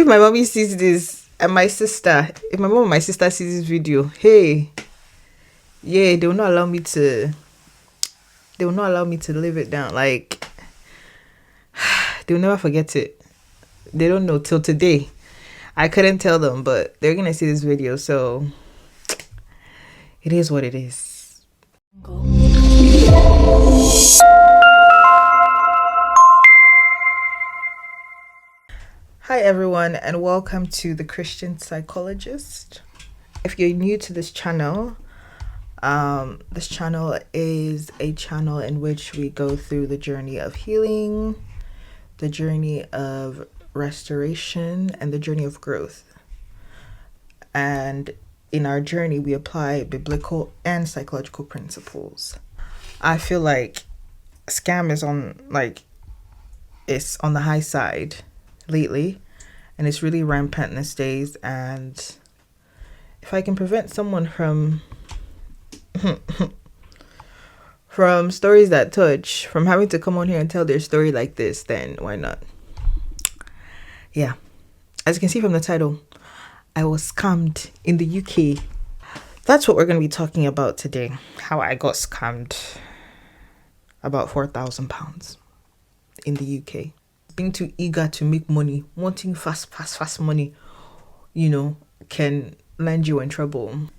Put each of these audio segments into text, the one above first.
if my mommy sees this and my sister, if my mom and my sister sees this video, hey, yeah, they will not allow me to. They will not allow me to live it down. Like, they will never forget it. They don't know till today. I couldn't tell them, but they're gonna see this video, so it is what it is. Hi everyone, and welcome to The Christian Psychologist. If you're new to this channel is a channel in which we go through the journey of healing, the journey of restoration, and the journey of growth. And in our journey, we apply biblical and psychological principles. I feel like scam is it's on the high side lately, and it's really rampant these days. And if I can prevent someone from stories that touch, from having to come on here and tell their story like this, then why not? Yeah, as you can see from the title, I was scammed in the UK. That's what we're going to be talking about today. How I got scammed about £4,000 in the UK. Being too eager to make money, wanting fast money, can land you in trouble.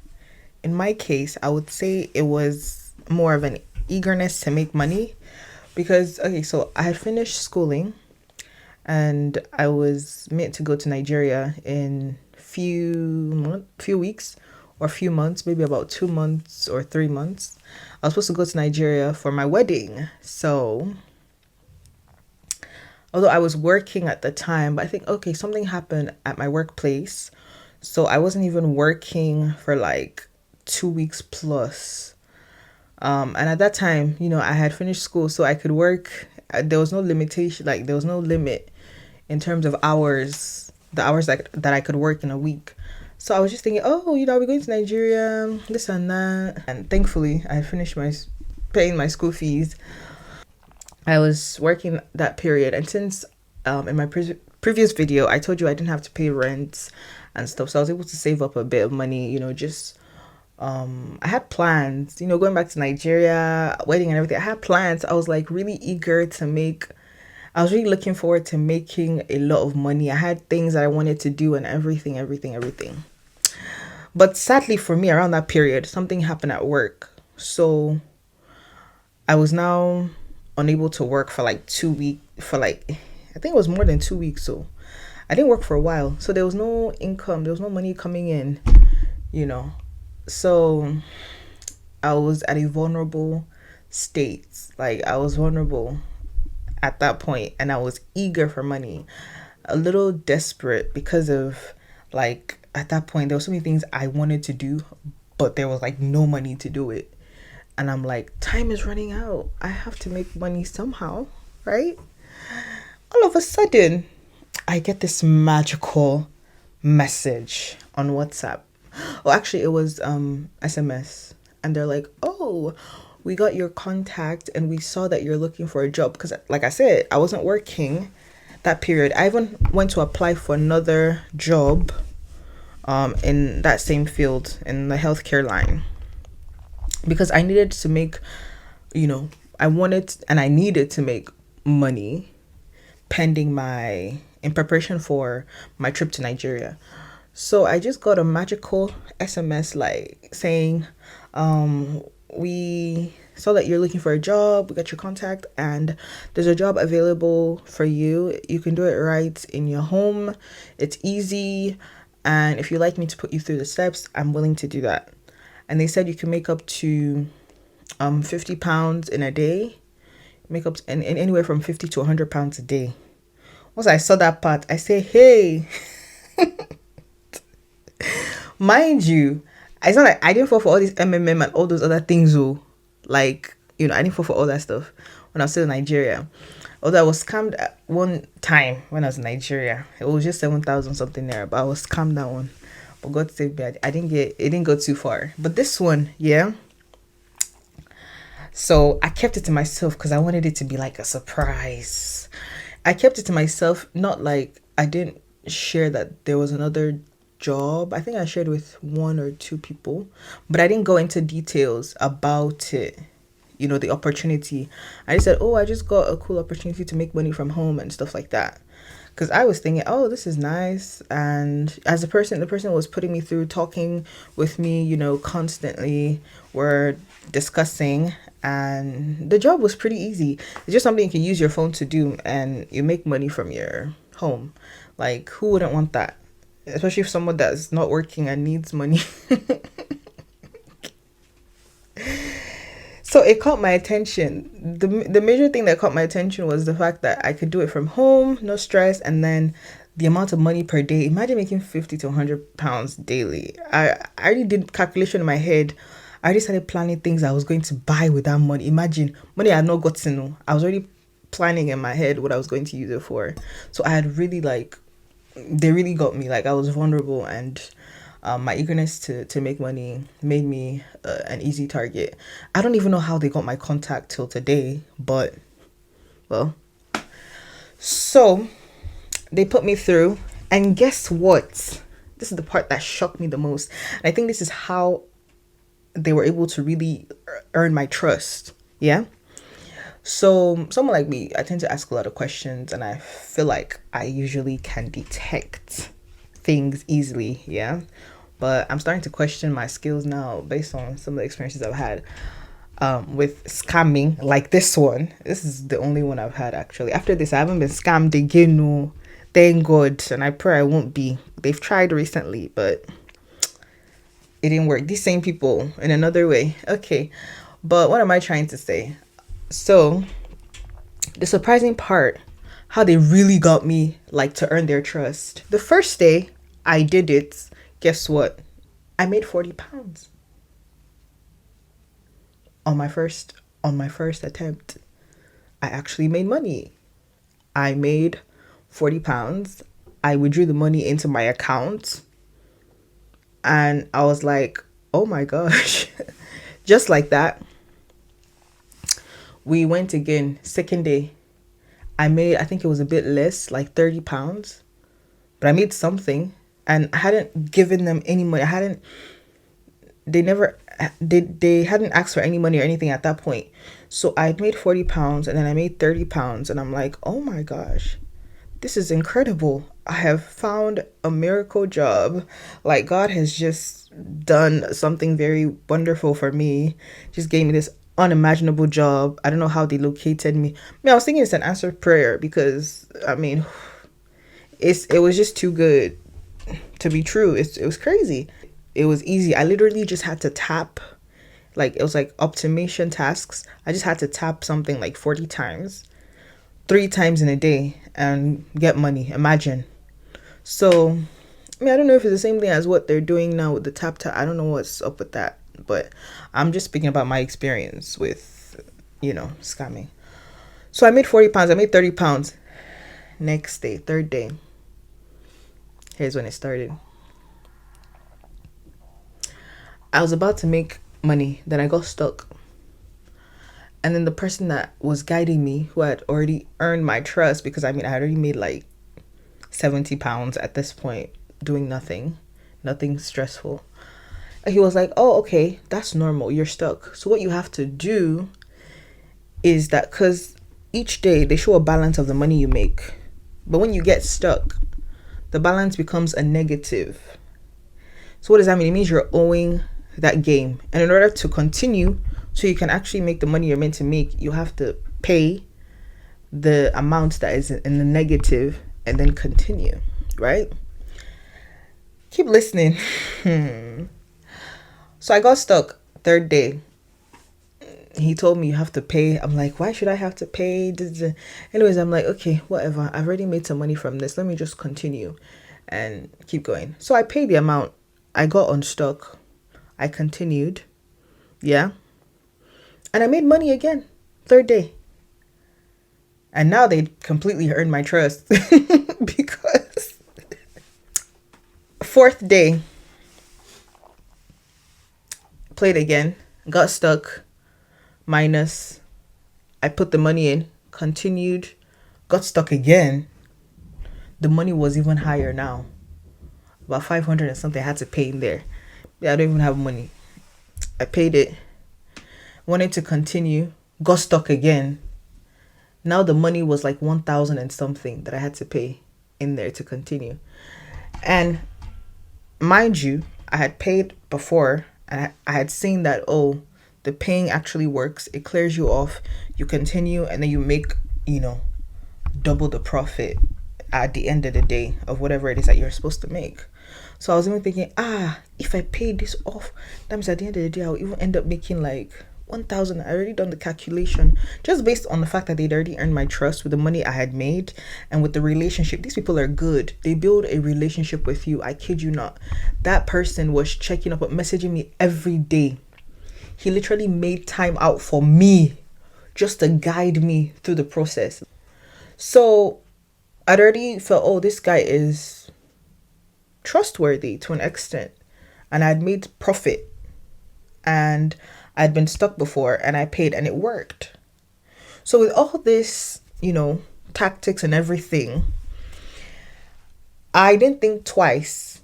In my case, I would say it was more of an eagerness to make money because, so I had finished schooling and I was meant to go to Nigeria in few weeks or few months, maybe about 2 months or 3 months. I was supposed to go to Nigeria for my wedding. So although I was working at the time, but I think, something happened at my workplace. So I wasn't even working for like 2 weeks plus. And at that time, I had finished school, so I could work. There was no limitation, there was no limit in terms of hours, the hours that I could work in a week. So I was just thinking, I'll be going to Nigeria, this and that. And thankfully, I finished paying my school fees. I was working that period. And since in my previous video, I told you I didn't have to pay rent and stuff, so I was able to save up a bit of money, I had plans, going back to Nigeria, wedding and everything. I had plans. I was really eager to I was really looking forward to making a lot of money. I had things that I wanted to do and everything. But sadly for me, around that period, something happened at work. So I was now unable to work for 2 weeks, I think it was more than 2 weeks. So I didn't work for a while. So there was no income. There was no money coming in, So I was at a vulnerable state. I was vulnerable at that point, and I was eager for money, a little desperate because of at that point there were so many things I wanted to do, but there was no money to do it. And I'm time is running out. I have to make money somehow, right? All of a sudden, I get this magical message on WhatsApp. Well, actually, it was SMS. And they're we got your contact and we saw that you're looking for a job. Because like I said, I wasn't working that period. I even went to apply for another job in that same field, in the healthcare line. Because I needed to make, I wanted and I needed to make money in preparation for my trip to Nigeria. So I just got a magical SMS saying, we saw that you're looking for a job, we got your contact, and there's a job available for you. You can do it right in your home. It's easy. And if you'd like me to put you through the steps, I'm willing to do that. And they said you can make up to £50 in a day, make up and anywhere from £50 to £100 a day. Once I saw that part, I say, hey, mind you, it's not I didn't fall for all these MMM and all those other things. I didn't fall for all that stuff when I was still in Nigeria. Although I was scammed at one time when I was in Nigeria. It was just 7,000 something there, but I was scammed that one. But God save me, it didn't go too far. But this one, yeah. So I kept it to myself because I wanted it to be a surprise. I kept it to myself, not I didn't share that there was another job. I think I shared with one or two people, but I didn't go into details about it. The opportunity. I just said, "Oh, I just got a cool opportunity to make money from home and stuff like that." Because I was thinking, "Oh, this is nice." And as the person was putting me through, talking with me, constantly, were discussing, and the job was pretty easy. It's just something you can use your phone to do, and you make money from your home. Like, who wouldn't want that? Especially if someone that's not working and needs money. So it caught my attention. The major thing that caught my attention was the fact that I could do it from home, no stress, and then the amount of money per day. Imagine making 50 to £100 daily. I already did calculation in my head. I already started planning things I was going to buy with that money. Imagine money I had not got to know. I was already planning in my head what I was going to use it for. So I had really they really got me. Like, I was vulnerable, and my eagerness to make money made me an easy target. I don't even know how they got my contact till today, but well. So they put me through, and guess what? This is the part that shocked me the most. And I think this is how they were able to really earn my trust. Yeah. So someone like me, I tend to ask a lot of questions, and I feel like I usually can detect things easily. Yeah. But I'm starting to question my skills now based on some of the experiences I've had with scamming, like this one. This is the only one I've had, actually. After this, I haven't been scammed again. No, thank God. And I pray I won't be. They've tried recently, but it didn't work. These same people in another way. Okay. But what am I trying to say? So the surprising part, how they really got me, like, to earn their trust. The first day I did it, guess what? I made £40 on my first attempt. I actually made money. I made £40. I withdrew the money into my account, and I was like, "Oh my gosh." Just like that. We went again, second day. I think it was a bit less, like £30, but I made something, and I hadn't given them any money. They never, they hadn't asked for any money or anything at that point. So I made £40, and then I made £30, and I'm like, "Oh my gosh, this is incredible. I have found a miracle job. Like, God has just done something very wonderful for me. Just gave me this unimaginable job. I don't know how they located me." I was thinking it's an answered prayer, because it was just too good to be true. It was crazy. It was easy. I literally just had to tap, like, it was like optimization tasks. I just had to tap something like 40 times, 3 times in a day, and get money. Imagine. So, I don't know if it's the same thing as what they're doing now with the tap tap. I don't know what's up with that, but I'm just speaking about my experience with, scamming. So I made £40. I made £30. Next day, third day. Here's when it started. I was about to make money, then I got stuck. And then the person that was guiding me, who had already earned my trust, because I had already made like £70 at this point, doing nothing stressful. And he was like, "Oh, okay, that's normal. You're stuck. So what you have to do is that, because each day they show a balance of the money you make. But when you get stuck, the balance becomes a negative. So what does that mean? It means you're owing that game. And in order to continue, so you can actually make the money you're meant to make, you have to pay the amount that is in the negative and then continue, right? Keep listening. So I got stuck. Third day, he told me you have to pay. I'm like, why should I have to pay? Anyways, I'm like, okay, whatever. I've already made some money from this. Let me just continue and keep going. So I paid the amount. I got unstuck. I continued. Yeah. And I made money again. Third day. And now they completely earned my trust. Because fourth day, played again, got stuck, minus. I put the money in, continued, got stuck again. the money was even higher now. About 500 and something I had to pay in there. Yeah, I don't even have money. I paid it, wanted to continue, got stuck again. Now the money was like 1,000 and something that I had to pay in there to continue. And mind you, I had paid before, and I had seen that, oh, the paying actually works. It clears you off. You continue, and then you make, double the profit at the end of the day of whatever it is that you're supposed to make. So I was even thinking, if I pay this off, that means at the end of the day, I'll even end up making like 1,000. I already done the calculation just based on the fact that they'd already earned my trust with the money I had made and with the relationship. These people are good. They build a relationship with you. I kid you not. That person was checking up, messaging me every day. He literally made time out for me just to guide me through the process. So I'd already felt, oh, this guy is trustworthy to an extent, and I'd made profit, and I'd been stuck before, and I paid, and it worked. So with all this, tactics and everything, I didn't think twice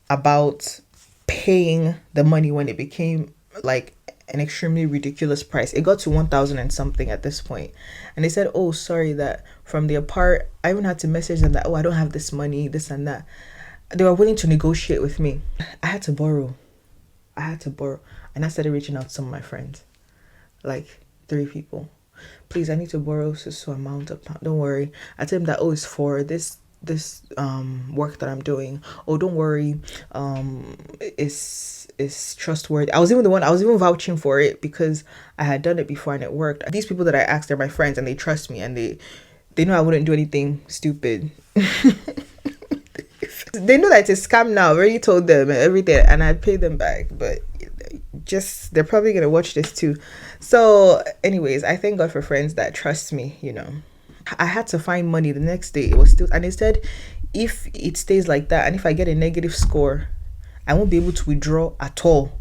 about paying the money when it became like an extremely ridiculous price. It got to 1,000 and something at this point. And they said, oh, sorry, that from the apart, I even had to message them that, oh, I don't have this money, this and that. They were willing to negotiate with me. I had to borrow. And I started reaching out to some of my friends, like 3 people. Please, I need to borrow so amount of, don't worry. I tell them that, oh, it's for this work that I'm doing. Oh, don't worry. It's trustworthy. I was even vouching for it because I had done it before and it worked. These people that I asked, they're my friends and they trust me and they know I wouldn't do anything stupid. They know that it's a scam now. I already told them and everything, and I'd pay them back, but just they're probably gonna watch this too. So anyways, I thank God for friends that trust me. I had to find money the next day. It was still, and it said if it stays like that and if I get a negative score, I won't be able to withdraw at all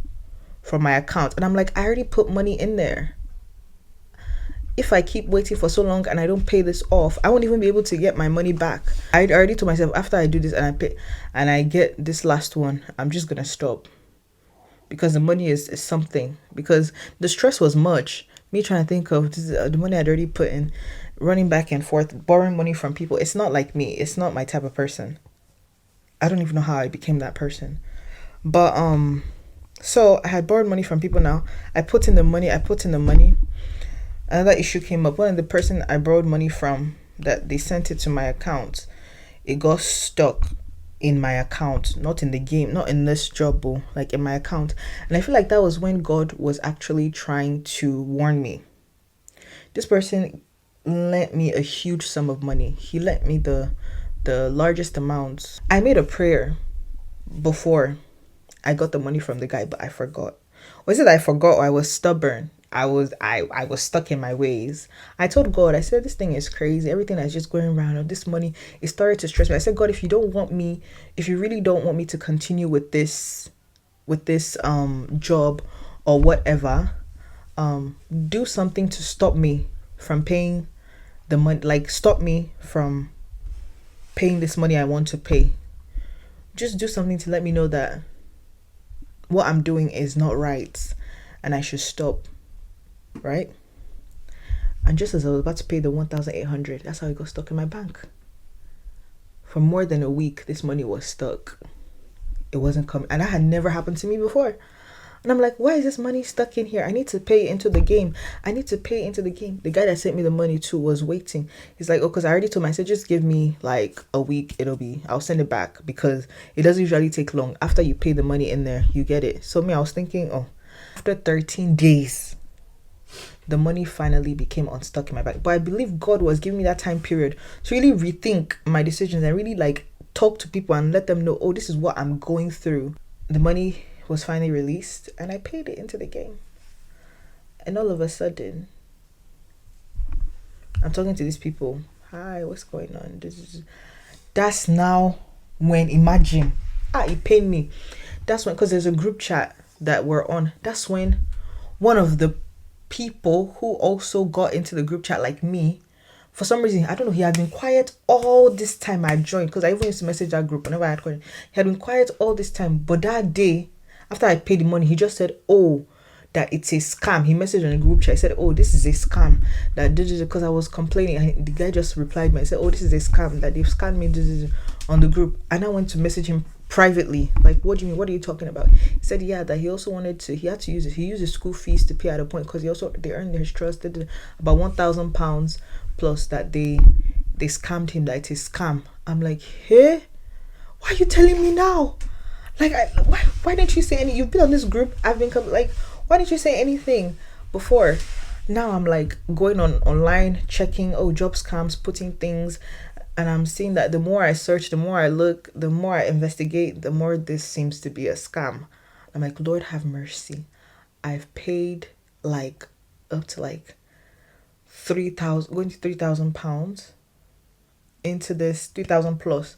from my account. And I'm like, I already put money in there. If I keep waiting for so long and I don't pay this off, I won't even be able to get my money back. I already told myself, after I do this and I pay and I get this last one, I'm just gonna stop, because the money is something. Because the stress was much. Me trying to think of this, the money I'd already put in, running back and forth, borrowing money from people. It's not like me. It's not my type of person. I don't even know how I became that person. But so I had borrowed money from people. Now I put in the money. Another issue came up. One of the person I borrowed money from, that they sent it to my account, it got stuck in my account, not in the game, not in this job, like in my account. And I feel like that was when God was actually trying to warn me. This person lent me a huge sum of money. He lent me the largest amount. I made a prayer before I got the money from the guy, but I forgot. Was it I forgot or I was stubborn? I was stuck in my ways. I told God, I said, this thing is crazy. Everything that's just going around, this money, it started to stress me. I said, God, if you really don't want me to continue with this job or whatever, do something to stop me from paying the money, like stop me from paying this money I want to pay. Just do something to let me know that what I'm doing is not right and I should stop. Right? And just as I was about to pay the 1,800, that's how it got stuck in my bank. For more than a week, this money was stuck. It wasn't coming. And that had never happened to me before. And I'm like, why is this money stuck in here? I need to pay into the game. The guy that sent me the money too was waiting. He's like, oh, because I already told him, I said, just give me like a week. I'll send it back, because it doesn't usually take long. After you pay the money in there, you get it. So I was thinking, after 13 days, the money finally became unstuck in my bank. But I believe God was giving me that time period to really rethink my decisions and really like talk to people and let them know, oh, this is what I'm going through. The money was finally released and I paid it into the game. And all of a sudden, I'm talking to these people. Hi, what's going on? That's now when, imagine, it pained me. That's when, because there's a group chat that we're on. That's when one of the people who also got into the group chat like me For some reason, I don't know, he had been quiet all this time I joined, because I even used to message that group whenever I had questions. He had been quiet all this time, but that day, after I paid the money, he just said, "Oh, that it's a scam." He messaged on the group chat. He said, "Oh, this is a scam." That because I was complaining, and the guy just replied me and said, "Oh, this is a scam. That they've scammed me on the group." And I went to message him privately, like, "What do you mean? What are you talking about?" He said, "Yeah, that he also wanted to. He had to use it. He used his school fees to pay at a point, because he also they earned his trust. They did about £1,000 plus that they scammed him. That it's a scam." I'm like, "Hey, why are you telling me now? Like, why didn't you say any? You've been on this group. I've been like, why didn't you say anything before?" Now I'm like going on online, checking, oh, job scams, putting things, and I'm seeing that the more I search, the more I look, the more I investigate, the more this seems to be a scam. I'm like, Lord have mercy. I've paid like up to like 3,000, going to £3,000 into this, 3,000 plus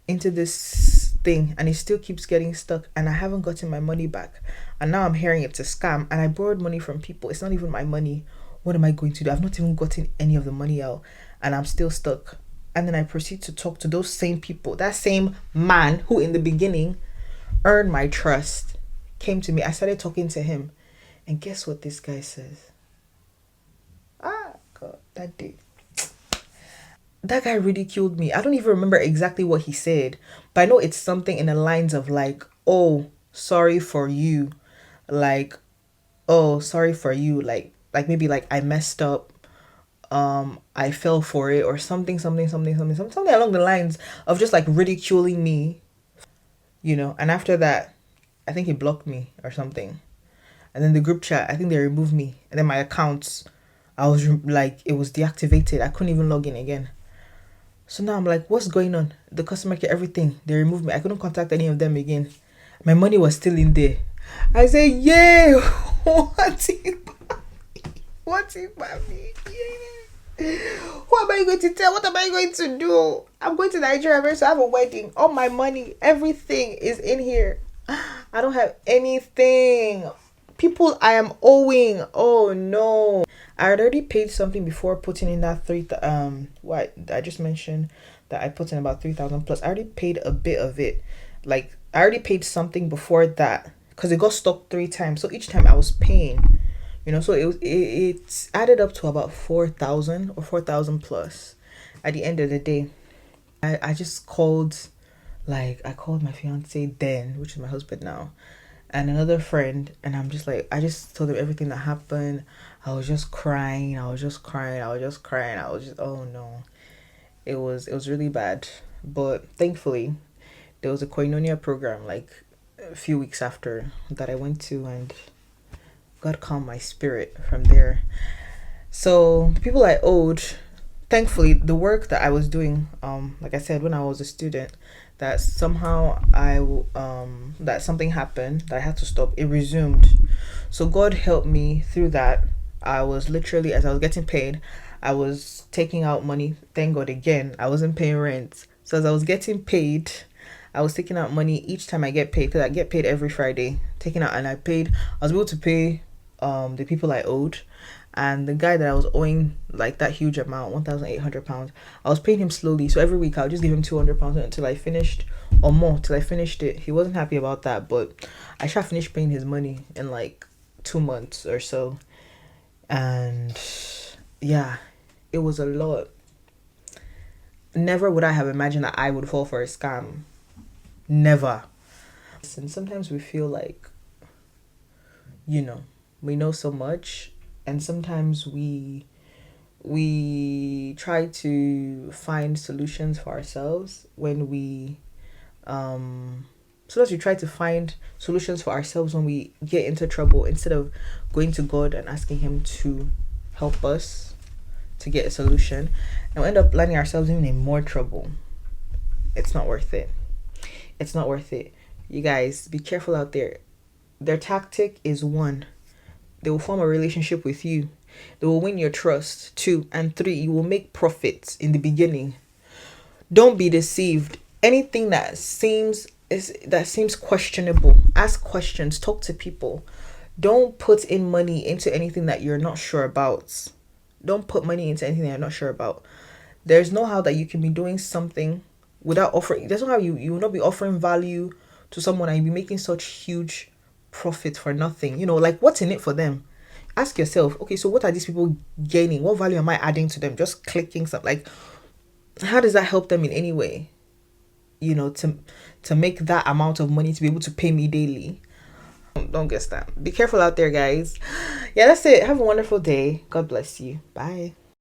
into this thing, and it still keeps getting stuck, and I haven't gotten my money back. And now I'm hearing it's a scam, and I borrowed money from people. It's not even my money. What am I going to do? I've not even gotten any of the money out, and I'm still stuck. And then I proceed to talk to those same people. That same man who in the beginning earned my trust came to me. I started talking to him, and guess what this guy says? Ah, God, that day. That guy ridiculed me. I don't even remember exactly what he said, but I know it's something in the lines of like, "Oh, sorry for you," like, "Oh, sorry for you," like maybe like, "I messed up, I fell for it," or something along the lines of just like ridiculing me, And after that, I think he blocked me or something, and then the group chat, I think they removed me, and then my accounts, I was like, it was deactivated. I couldn't even log in again. So now I'm like, what's going on? The customer care, everything, they removed me. I couldn't contact any of them again. My money was still in there. I said, "Yeah, what if, what if, mommy? Yeah. Who am I going to tell? What am I going to do? I'm going to Nigeria. I'm going to have a wedding. All my money, everything is in here. I don't have anything. People I am owing. Oh no. I had already paid something before putting in that what I just mentioned, that I put in about 3,000 plus. I already paid a bit of it. Like, I already paid something before that, because it got stuck 3 times. So each time I was paying, so it's added up to about 4,000 or 4,000 plus at the end of the day. I just called, like, I called my fiance then, which is my husband now, and another friend, and I'm just like, I just told them everything that happened. I was just crying. I was just crying. Oh no. It was really bad. But thankfully, there was a koinonia program like a few weeks after that I went to, and God calmed my spirit from there. So the people I owed, thankfully, the work that I was doing, like I said, when I was a student, that somehow that something happened that I had to stop. It resumed. So God helped me through that. I was literally, as I was getting paid, I was taking out money. Thank God again, I wasn't paying rent. So as I was getting paid, I was taking out money each time I get paid, because I get paid every Friday. Taking out, and I was able to pay the people I owed, and the guy that I was owing like that huge amount, £1,800. I was paying him slowly, so every week I would just give him £200 until I finished, or more, till I finished it. He wasn't happy about that, but I tried to finish paying his money in like 2 months or so, and yeah, it was a lot. Never would I have imagined that I would fall for a scam. Never. And sometimes we feel like, we know so much, and sometimes we try to find solutions for ourselves when we sometimes we try to find solutions for ourselves when we get into trouble, instead of going to God and asking him to help us to get a solution, and we end up landing ourselves even in more trouble. It's not worth it. It's not worth it. You guys, be careful out there. Their tactic is, 1, they will form a relationship with you. They will win your trust. 2 and 3, you will make profits in the beginning. Don't be deceived. Anything that seems questionable, ask questions, talk to people. Don't put in money into anything that you're not sure about. don't put money into anything that you're not sure about. There's no how that you can be doing something without offering. There's no how you will not be offering value to someone and you be making such huge profit for nothing. Like, what's in it for them? Ask yourself, okay, so what are these people gaining? What value am I adding to them? Just clicking something, like, how does that help them in any way? To make that amount of money to be able to pay me daily. Don't guess that. Be careful out there, guys. Yeah, that's it. Have a wonderful day. God bless you. Bye.